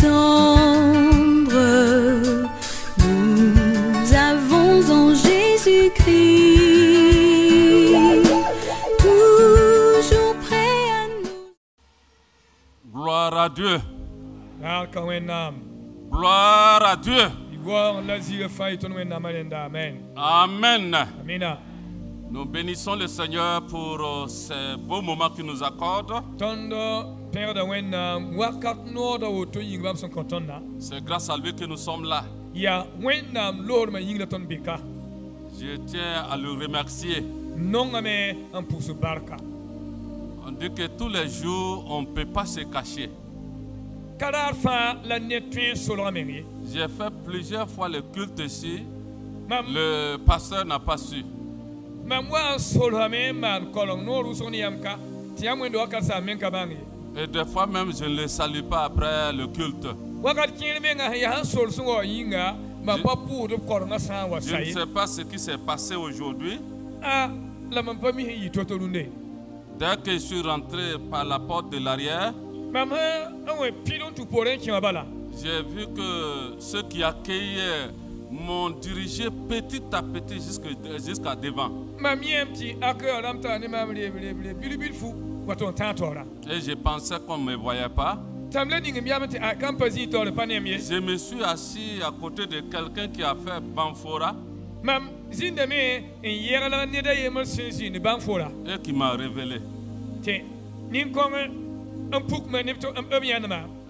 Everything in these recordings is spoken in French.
tendre nous avons en Jésus-Christ, toujours prêt à nous. Gloire à Dieu. Gloire à Dieu. Amen. Nous bénissons le Seigneur pour ces beaux moments qu'il nous accorde. C'est grâce à lui que nous sommes là. Je tiens à le remercier. On dit que tous les jours, on ne peut pas se cacher. J'ai fait plusieurs fois le culte ici. Le pasteur n'a pas su. Et des fois même, je ne le salue pas après le culte. Je ne sais pas ce qui s'est passé aujourd'hui. Dès que je suis rentré par la porte de l'arrière, j'ai vu que ceux qui accueillaient m'ont dirigé petit à petit jusqu'à devant. Et je pensais qu'on ne me voyait pas. Je me suis assis à côté de quelqu'un qui a fait Banfora et qui m'a révélé.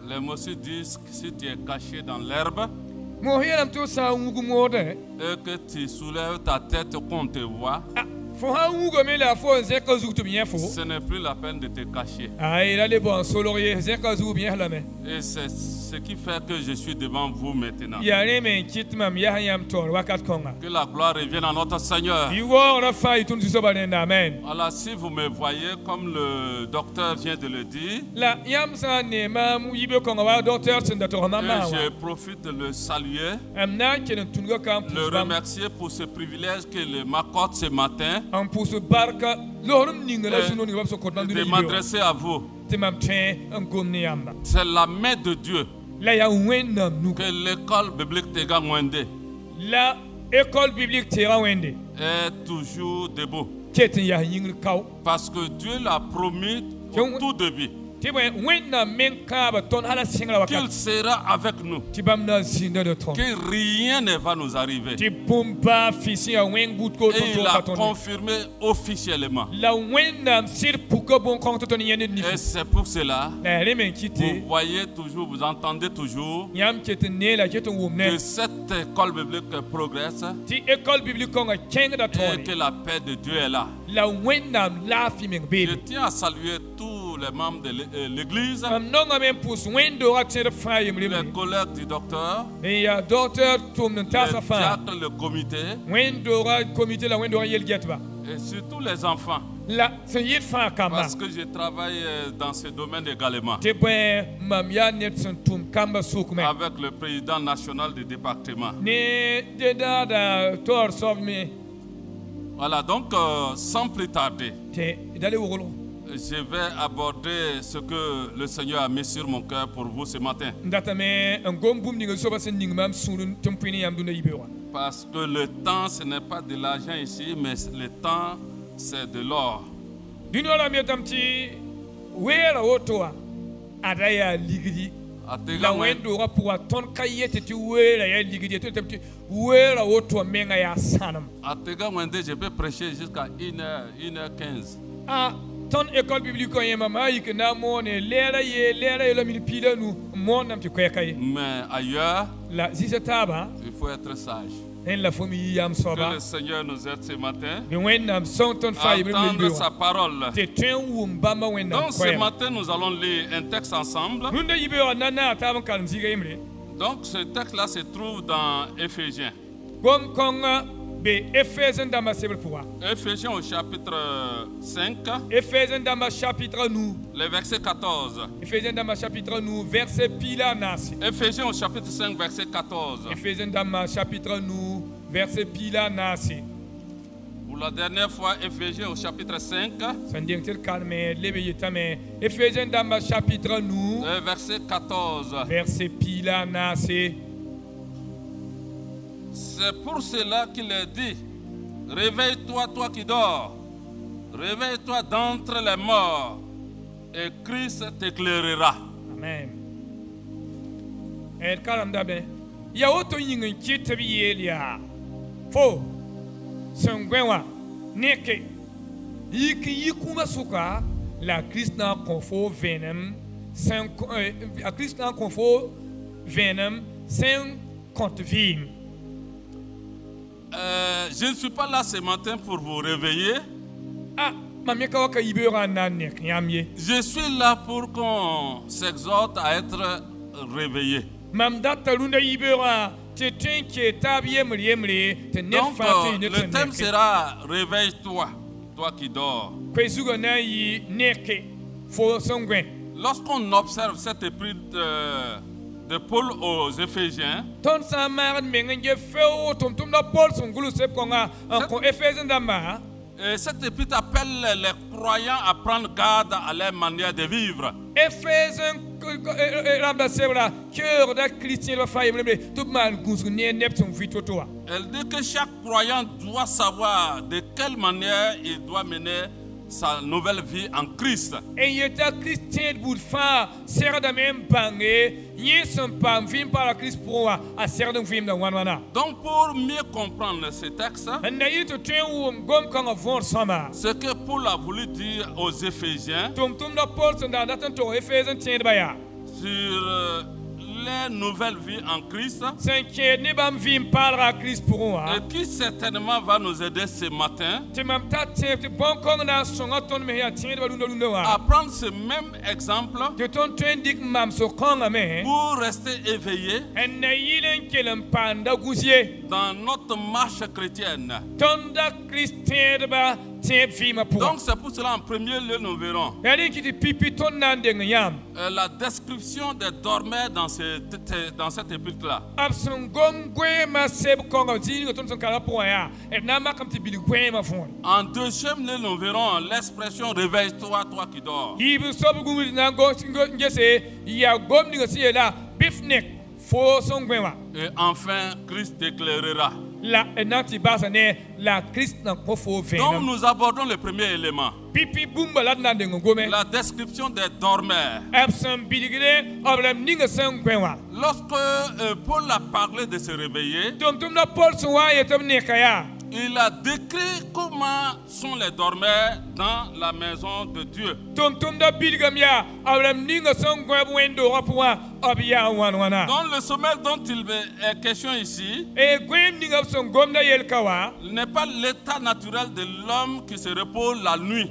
Les messieurs disent que si tu es caché dans l'herbe et que tu soulèves ta tête qu'on te voit, ce n'est plus la peine de te cacher. Et c'est ce qui fait que je suis devant vous maintenant. Que la gloire revienne à notre Seigneur. Alors si vous me voyez comme le docteur vient de le dire, je profite de le saluer, le remercier pour ce privilège qu'il m'accorde ce matin, de m'adresser à vous. C'est la main de Dieu que l'école biblique Tega Mwende est toujours debout. Parce que Dieu l'a promis au tout début qu'il sera avec nous, que rien ne va nous arriver. Et il a confirmé officiellement. Et c'est pour cela vous voyez toujours, vous entendez toujours que cette école biblique progresse et que la paix de Dieu est là. Je tiens à saluer tous les membres de l'église, les collègues du docteur, les diacres, le comité, et surtout les enfants. Parce que je travaille dans ce domaine également avec le président national du département. Voilà, donc sans plus tarder, je vais aborder ce que le Seigneur a mis sur mon cœur pour vous ce matin. Parce que le temps, ce n'est pas de l'argent ici, mais le temps, c'est de l'or. Atega Mwende, je peux prêcher jusqu'à 1h15. Ton école biblique mais ailleurs, il faut être sage. Que le Seigneur nous aide ce matin à entendre sa parole. Donc ce matin, nous allons lire un texte ensemble. Donc ce texte-là se trouve dans Éphésiens. Éphésiens au chapitre 5, le verset 14. Éphésiens au chapitre 5, verset 14. Vous la dernière fois, Éphésiens au chapitre 5. Verset 14. C'est pour cela qu'il est dit, réveille-toi, toi qui dors. Réveille-toi d'entre les morts et Christ t'éclairera. Amen. Il y a autant de qui te vient. Fo, sangwewa, neke, yikuma suka, la Christ n'a confort venom, la Christ n'a confort venom, 50 vimes. Je ne suis pas là ce matin pour vous réveiller. Ah, je suis là pour qu'on s'exhorte à être réveillé. Donc, le thème sera réveille-toi, toi qui dors. Lorsqu'on observe cette épître de Paul aux Éphésiens, cette épître appelle les croyants à prendre garde à leur manière de vivre. Elle dit que chaque croyant doit savoir de quelle manière il doit mener sa nouvelle vie en Christ. Donc pour mieux comprendre ce texte, ce que Paul a voulu dire aux Éphésiens sur les nouvelles vies en Christ, et qui certainement va nous aider ce matin à prendre ce même exemple pour rester éveillé dans notre marche chrétienne. Donc c'est pour cela en premier lieu nous verrons la description des dormeurs dans cette épître-là. En deuxième lieu nous verrons l'expression réveille-toi, toi qui dors. Et enfin Christ t'éclairera. Donc nous abordons le premier élément, la description des dormeurs. Lorsque Paul a parlé de se réveiller, il a décrit comment sont les dormeurs dans la maison de Dieu. Dans le sommeil dont il est question ici, n'est pas l'état naturel de l'homme qui se repose la nuit.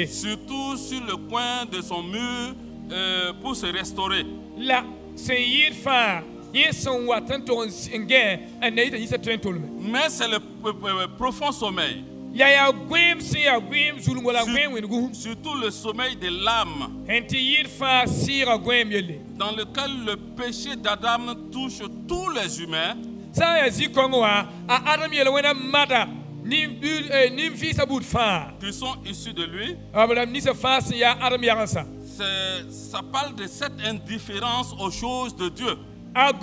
Surtout sur le coin de son mur pour se restaurer. Mais c'est le profond sommeil. Surtout le sommeil de l'âme, dans lequel le péché d'Adam touche tous les humains, qui sont issus de lui. Ça parle de cette indifférence aux choses de Dieu. Un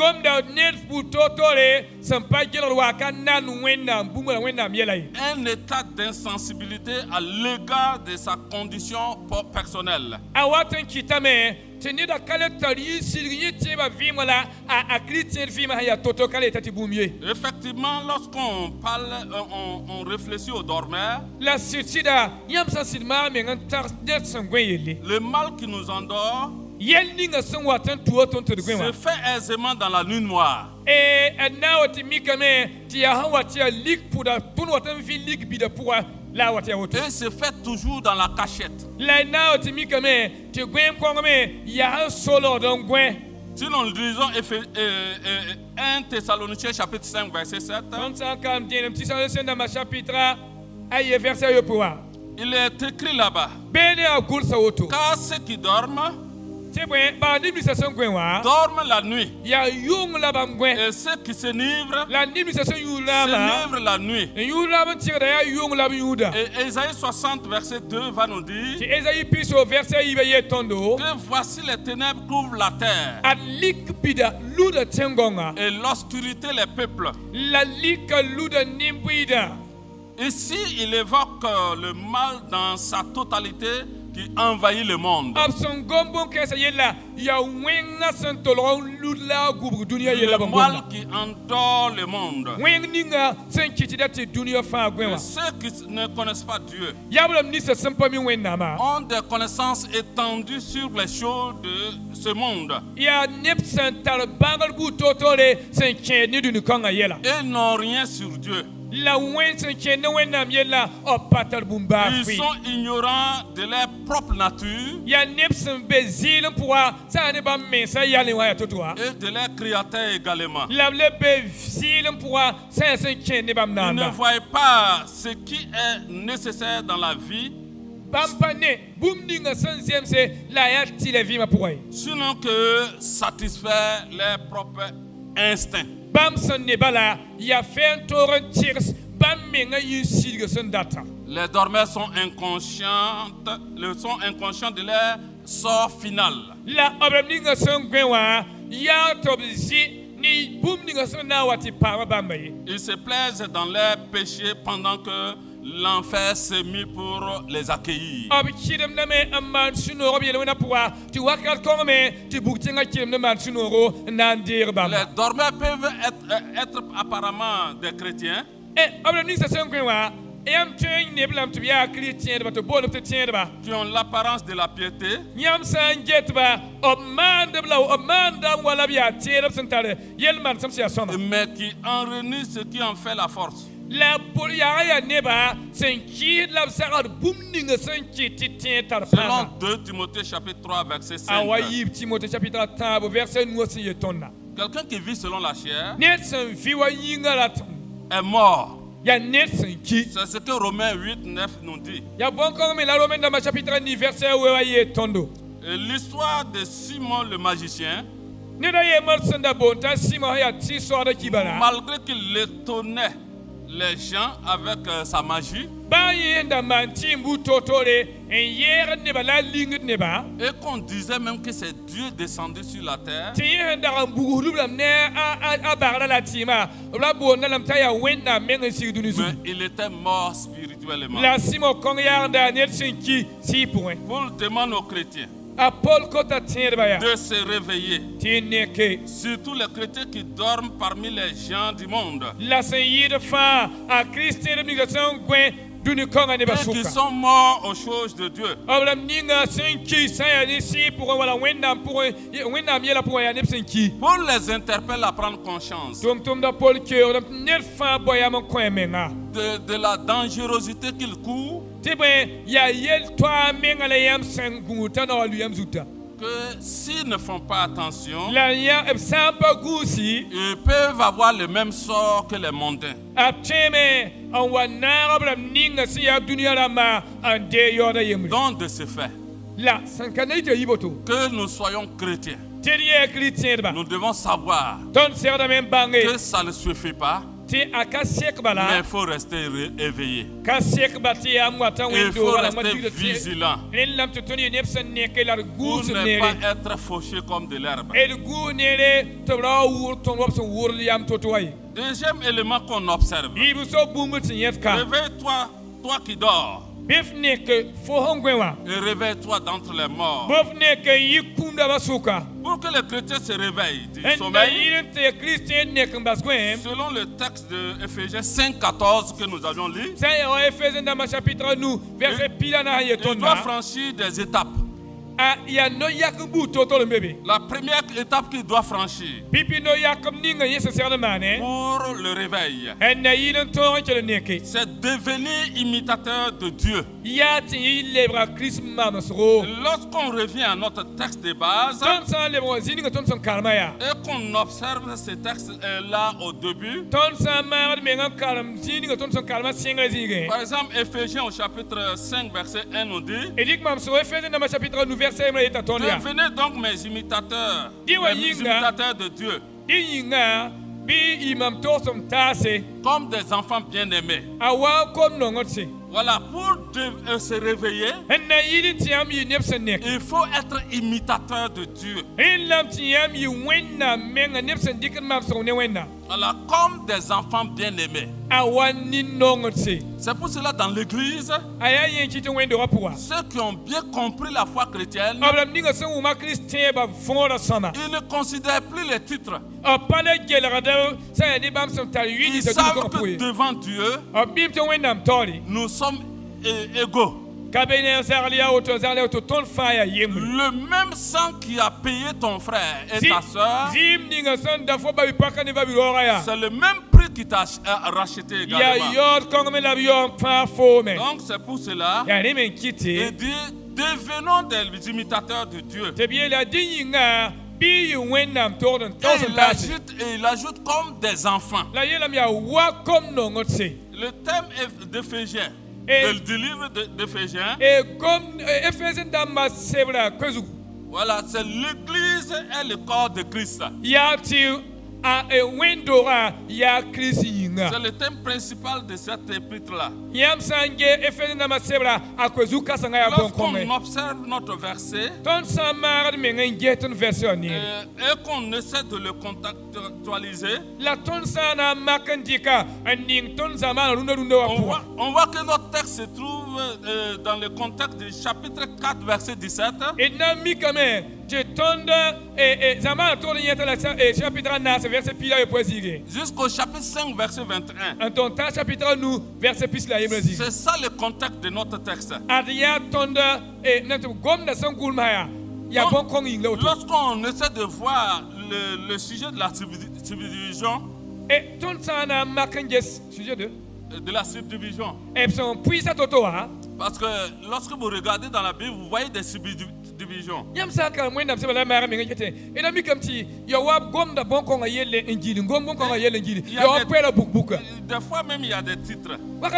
état d'insensibilité à l'égard de sa condition personnelle. Effectivement, lorsqu'on parle, on réfléchit aux dormeurs, le mal qui nous endort se fait aisément dans la nuit noire. Et se fait toujours dans la cachette. Si nous lisons 1 Thessaloniciens chapitre 5 verset 7, il est écrit là-bas, car ceux qui dorment dorment la nuit. Et ceux qui s'enivrent s'enivrent la nuit. Et Ésaïe 60, verset 2 va nous dire que voici les ténèbres couvrent la terre et l'obscurité les peuples. Ici, il évoque le mal dans sa totalité qui envahit le monde. Le mal qui endort le monde. Et ceux qui ne connaissent pas Dieu ont des connaissances étendues sur les choses de ce monde. Ils n'ont rien sur Dieu. Ils sont ignorants de leur propre nature et de leur créateur également. Ils ne voient pas ce qui est nécessaire dans la vie, sinon que satisfaire leurs propres instincts. Les dormeurs sont inconscients de leur sort final. Ils se plaisent dans leurs péchés pendant que l'enfer s'est mis pour les accueillir. Les dormeurs peuvent être apparemment des chrétiens, qui ont l'apparence de la piété, mais qui en renient ce qui en fait la force. Selon 2 Timothée chapitre 3 verset 5. Quelqu'un qui vit selon la chair est mort. C'est ce que Romains 8, 9 nous dit. Et l'histoire de Simon le magicien, malgré qu'il étonnait les gens avec sa magie, et qu'on disait même que c'est Dieu descendu sur la terre, mais il était mort spirituellement. Paul demande aux chrétiens de se réveiller, surtout les chrétiens qui dorment parmi les gens du monde et qui sont morts aux choses de Dieu. Paul les interpelle à prendre conscience de la dangerosité qu'ils courent, que s'ils ne font pas attention, ils peuvent avoir le même sort que les mondains. Donc de ce fait, que nous soyons chrétiens, nous devons savoir que ça ne suffit pas, mais il faut rester éveillé. Il faut rester vigilant pour ne pas être fauché comme de l'herbe. Deuxième élément qu'on observe. Réveille-toi, toi qui dors. Et réveille-toi d'entre les morts. Pour que les chrétiens se réveillent du sommeil, selon le texte de Éphésiens 5:14 que nous avions lu, il doit franchir des étapes. La première étape qu'il doit franchir pour le réveil, c'est devenir imitateur de Dieu. Lorsqu'on revient à notre texte de base et qu'on observe ce texte-là au début, par exemple, Éphésiens au chapitre 5, verset 1 nous dit: devenez donc mes imitateurs de Dieu, comme des enfants bien-aimés. Voilà, pour se réveiller, il faut être imitateur de Dieu. Voilà, comme des enfants bien-aimés. C'est pour cela dans l'église, ceux qui ont bien compris la foi chrétienne, ils ne considèrent plus les titres. Ils savent que devant Dieu, nous sommes égaux. Le même sang qui a payé ton frère et ta soeur, c'est le même prix qui t'a racheté également. Donc c'est pour cela qu'il dit: devenons des imitateurs de Dieu. Et il ajoute comme des enfants. Le thème d'Éphésiens, du livre d'Éphésiens, voilà, c'est l'église et le corps de Christ. C'est le thème principal de cette épître-là. Lorsqu'on observe notre verset et qu'on essaie de le contextualiser, on voit que notre texte se trouve dans le contexte du chapitre 4, verset 17. Jusqu'au chapitre 5, verset 21. C'est ça le contexte de notre texte. Lorsqu'on essaie de voir le sujet de la subdivision, parce que lorsque vous regardez dans la Bible, vous voyez des subdivisions. Des fois même il y a des titres. Le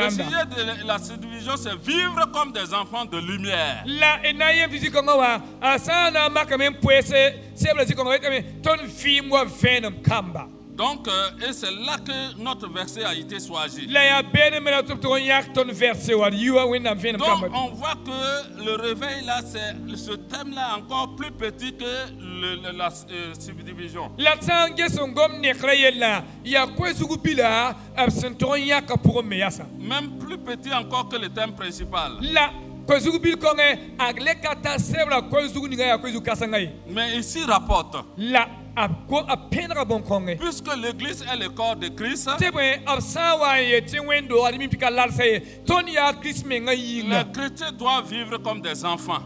sujet de la subdivision, c'est vivre comme des enfants de lumière. Donc, et c'est là que notre verset a été choisi. Donc, on voit que le réveil là, c'est ce thème-là encore plus petit que la subdivision. Même plus petit encore que le thème principal. Mais ici rapporte: puisque l'église est le corps de Christ, les chrétiens doivent vivre comme des enfants.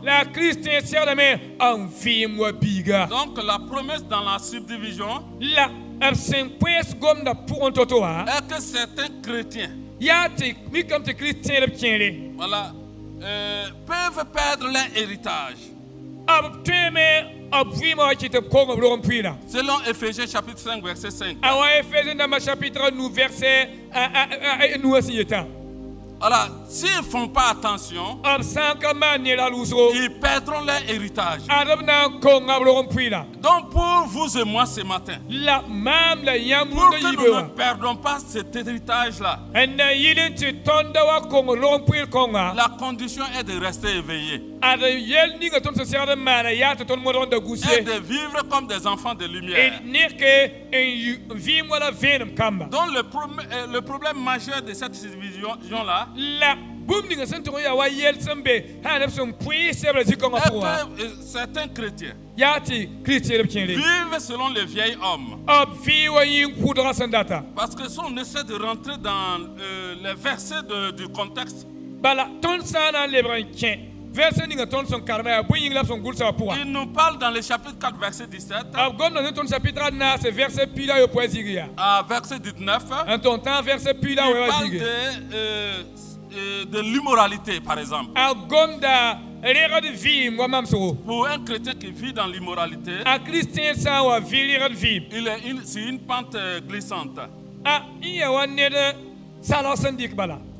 Donc la promesse dans la subdivision est que certains chrétiens, voilà, peuvent perdre leur héritage. Selon Éphésiens chapitre 5, verset 5. Alors, s'ils ne font pas attention, ils perdront leur héritage. Donc pour vous et moi ce matin, pour que nous ne perdons pas cet héritage-là, la condition est de rester éveillé et de vivre comme des enfants de lumière. Donc le problème majeur de cette division-là, certains chrétiens vivent selon les vieils hommes. Parce que si on essaie de rentrer dans les versets du contexte, Il nous parle dans le chapitre 4, verset 17. Verset 19. Il parle de l'immoralité, par exemple. Pour un chrétien qui vit dans l'immoralité, c'est une pente glissante.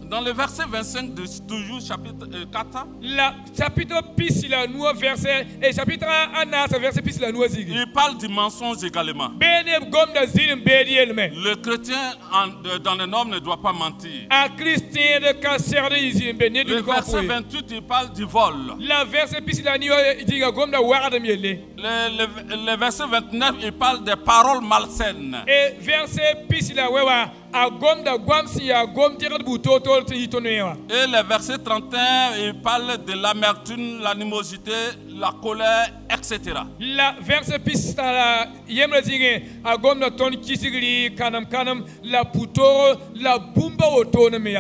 Dans le verset 25 de toujours chapitre 4, il parle du mensonge également. Le chrétien dans les normes ne doit pas mentir. Le verset 28, il parle du vol. Le verset 29, il parle des paroles malsaines. Et le verset 31, il parle de l'amertume, l'animosité, la colère, etc.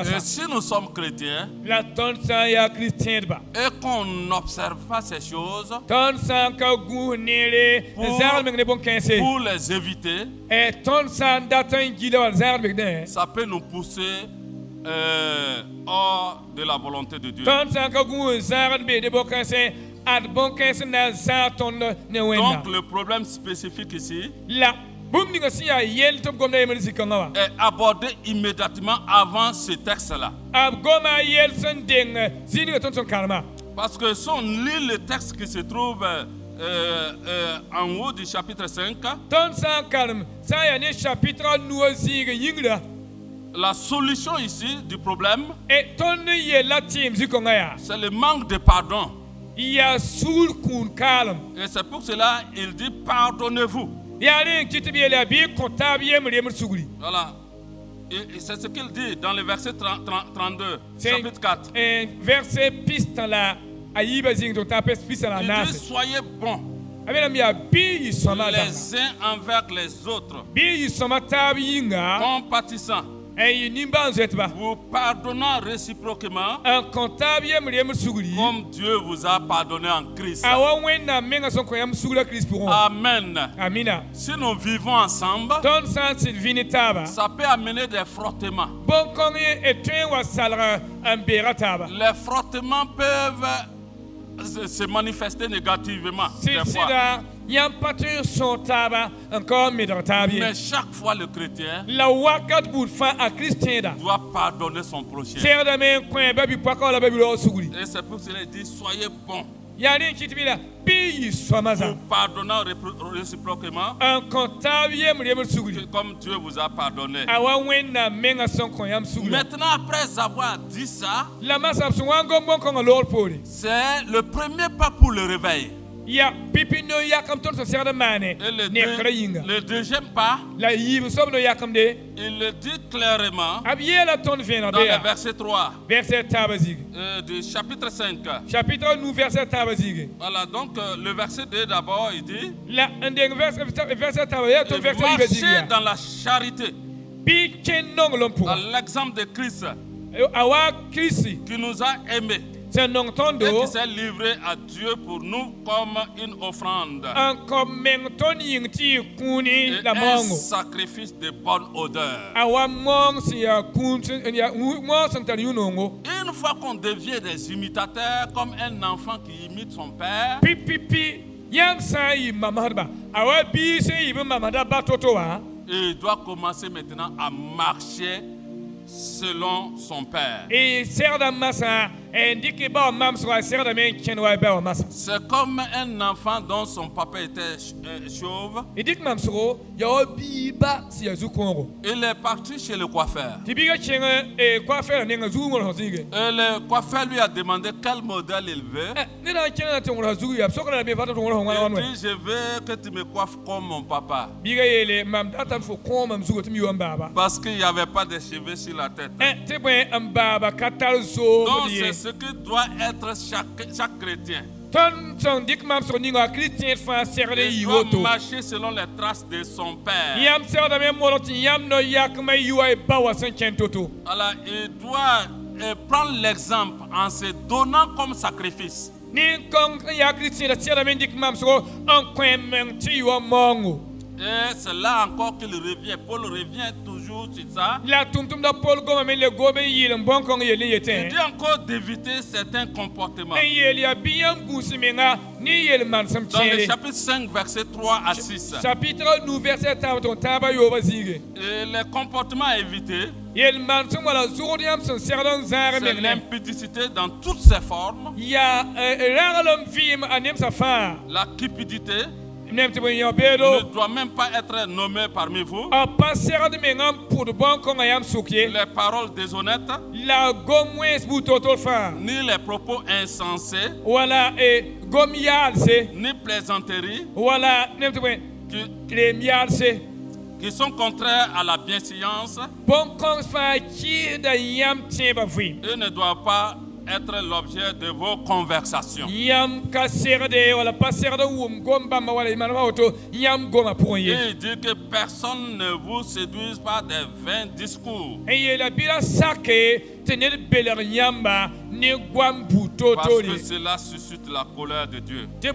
Et si nous sommes chrétiens et qu'on n'observe pas ces choses pour les éviter, ça peut nous pousser hors de la volonté de Dieu. Donc le problème spécifique ici est abordé immédiatement avant ce texte-là. Parce que si on lit le texte qui se trouve en haut du chapitre 5, la solution ici du problème, c'est le manque de pardon. Et c'est pour cela qu'il dit pardonnez-vous. Voilà. Et c'est ce qu'il dit dans le verset 32, chapitre 4. Il dit soyez bons les uns envers les autres, compatissants, vous pardonnant réciproquement comme Dieu vous a pardonné en Christ. Amen. Si nous vivons ensemble, ça peut amener des frottements. Les frottements peuvent se manifester négativement des fois. Mais chaque fois le chrétien doit pardonner son prochain. Et c'est pour cela qu'il dit soyez bons, vous pardonnant réciproquement comme Dieu vous a pardonné. Maintenant, après avoir dit ça, c'est le premier pas pour le réveil. Et le deuxième pas, il le dit clairement dans le verset 3 du chapitre 5. Voilà, donc le verset 2 d'abord, il dit marchez dans la charité, dans l'exemple de Christ qui nous a aimés et qui s'est livré à Dieu pour nous comme une offrande et un sacrifice de bonne odeur. Une fois qu'on devient des imitateurs comme un enfant qui imite son père, il doit commencer maintenant à marcher selon son père. C'est comme un enfant dont son papa était chauve. Il est parti chez le coiffeur. Et le coiffeur lui a demandé quel modèle il veut. Il dit je veux que tu me coiffes comme mon papa. Parce qu'il n'y avait pas de cheveux sur la tête. Donc c'est ce que doit être chaque chrétien. Il doit marcher selon les traces de son père. Alors, il doit prend l'exemple en se donnant comme sacrifice. Et c'est là encore qu'il revient. Paul revient toujours sur ça. Il dit encore d'éviter certains comportements. Dans le chapitre 5, verset 3 à 6. Et les comportements à éviter, c'est l'impudicité dans toutes ses formes, la cupidité, ne doit même pas être nommé parmi vous. Les paroles déshonnêtes, ni les propos insensés, ni plaisanteries, qui sont contraires à la bienséance, et ne doivent pas être l'objet de vos conversations. Et il dit que personne ne vous séduise par des vains discours, parce que cela suscite la colère de Dieu. Et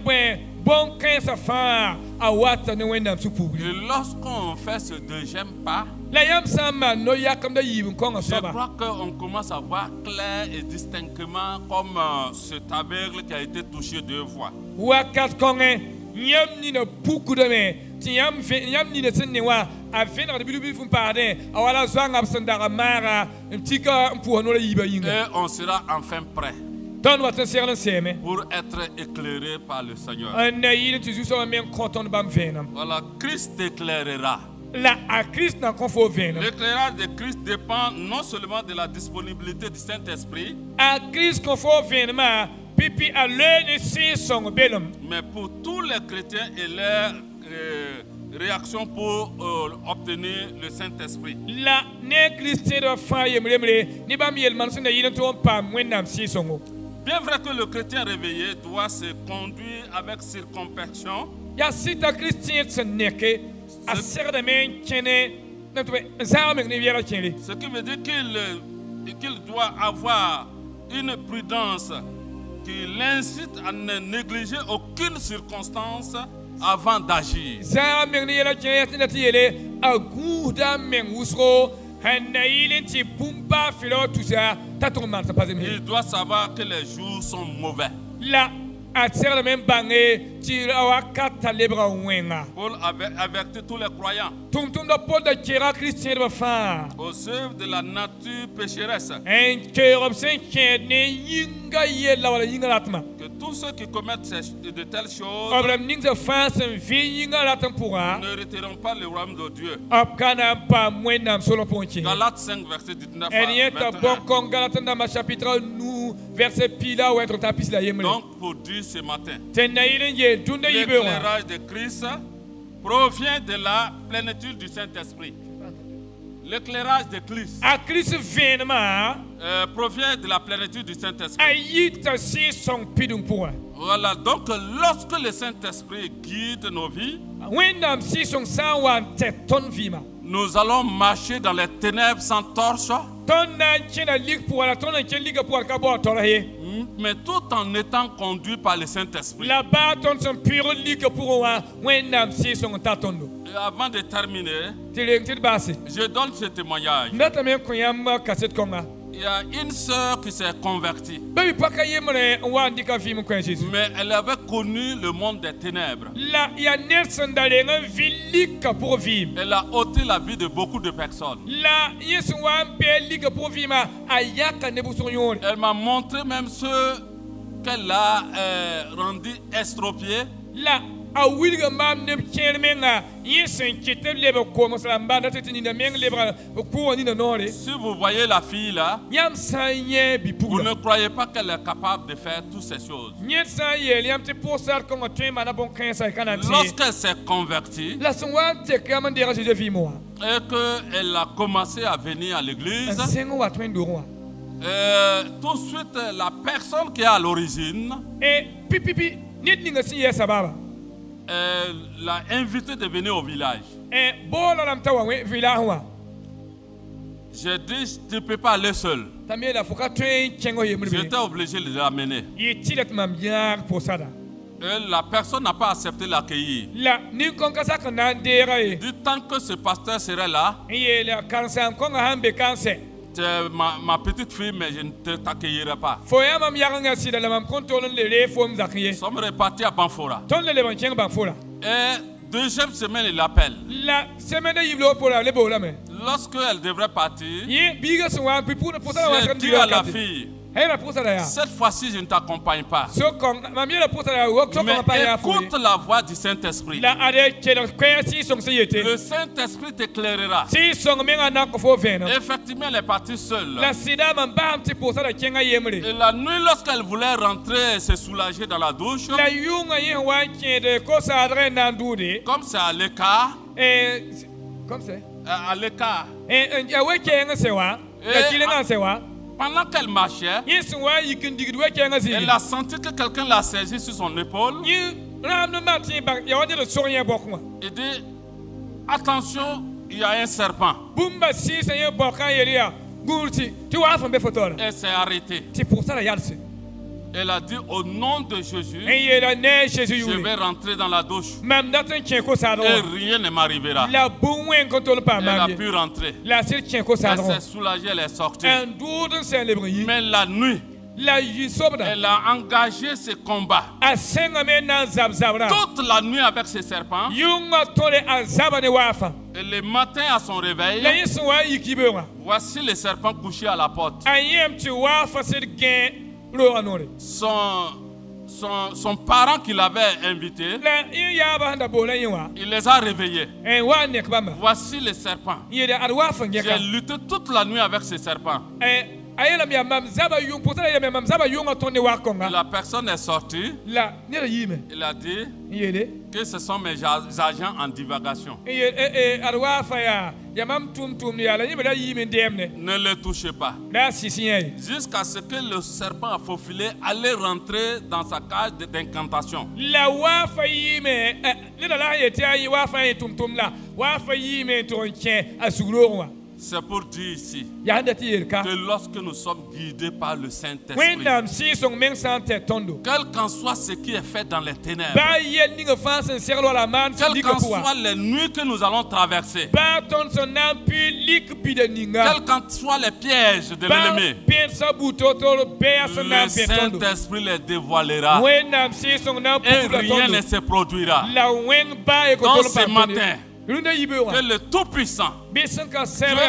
lorsqu'on fait ce deuxième pas, je crois qu'on commence à voir clair et distinctement comme cet aveugle qui a été touché 2 fois. Et on sera enfin prêt pour être éclairé par le Seigneur. Voilà, Christ éclairera. L'éclairage de Christ dépend non seulement de la disponibilité du Saint-Esprit, mais pour tous les chrétiens et leurs réactions pour obtenir le Saint-Esprit. Bien vrai que le chrétien réveillé doit se conduire avec circonspection, ce qui veut dire qu'il doit avoir une prudence qui l'incite à ne négliger aucune circonstance avant d'agir. Il doit savoir que les jours sont mauvais. Paul avertit tous les croyants aux œuvres de la nature pécheresse, que tous ceux qui commettent de telles choses ne hériteront pas le royaume de Dieu. Galates 5, verset 19 à 21. Donc pour dire ce matin, l'éclairage de Christ provient de la plénitude du Saint-Esprit. L'éclairage de Christ provient de la plénitude du Saint-Esprit. Voilà, donc lorsque le Saint-Esprit guide nos vies, nous allons marcher dans les ténèbres sans torche, mais tout en étant conduit par le Saint-Esprit. Et avant de terminer, je donne ce témoignage. Il y a une sœur qui s'est convertie, mais elle avait connu le monde des ténèbres. Elle a ôté la vie de beaucoup de personnes. Elle m'a montré même ceux qu'elle a rendus estropiés. Si vous voyez la fille là, vous ne croyez pas qu'elle est capable de faire toutes ces choses. Lorsqu'elle s'est convertie et qu'elle a commencé à venir à l'église, tout de suite la personne qui est à l'origine l'a invité de venir au village. J'ai dit, tu ne peux pas aller seul. J'étais obligé de l'amener. Et la personne n'a pas accepté l'accueillir. Du temps que ce pasteur serait là, tu es ma petite fille, mais je ne t'accueillerai pas. Nous sommes repartis à Banfora. Et deuxième semaine, il l'appelle. Lorsqu'elle devrait partir, j'ai dit à la fille, cette fois-ci, je ne t'accompagne pas. Mais écoute la voix du Saint-Esprit. Le Saint-Esprit t'éclairera. Effectivement, elle est partie seule. Et la nuit, lorsqu'elle voulait rentrer et se soulager dans la douche, comme c'est à l'écart, à l'écart. Pendant qu'elle marchait, elle a senti que quelqu'un l'a saisi sur son épaule. Il dit, attention, il y a un serpent. Elle s'est arrêtée. Elle a dit, au nom de Jésus, je vais rentrer dans la douche. Et rien ne m'arrivera. Elle a pu rentrer. Elle s'est soulagée, elle est sortie. Mais la nuit, elle a engagé ce combat. Toute la nuit avec ce serpent. Et le matin à son réveil, voici le serpent couché à la porte. Son parent qui l'avait invité, il les a réveillés. Voici le serpent. J'ai lutté toute la nuit avec ce serpent. Et la personne est sortie. Il a dit que ce sont mes agents en divagation. Ne le touchez pas. Jusqu'à ce que le serpent a faufilé allait rentrer dans sa cage d'incantation. C'est pour dire ici que lorsque nous sommes guidés par le Saint-Esprit, quel qu'en soit ce qui est fait dans les ténèbres, quelles qu'en soient les nuits que nous allons traverser, quels qu'en soient les pièges de l'ennemi, le Saint-Esprit les dévoilera et rien ne se produira. Donc ce matin, que le Tout-Puissant, Dieu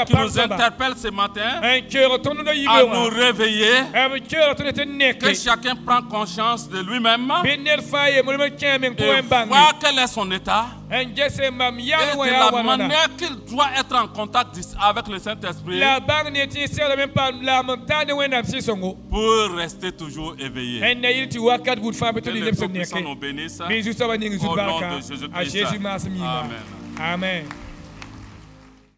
qui nous interpelle ce matin, à nous réveiller, que chacun prend conscience de lui-même et voit quel est son état et de la manière qu'il doit être en contact avec le Saint-Esprit pour rester toujours éveillé. Que le Tout-Puissant nous bénisse au nom de Jésus-Christ. Amen. Amen.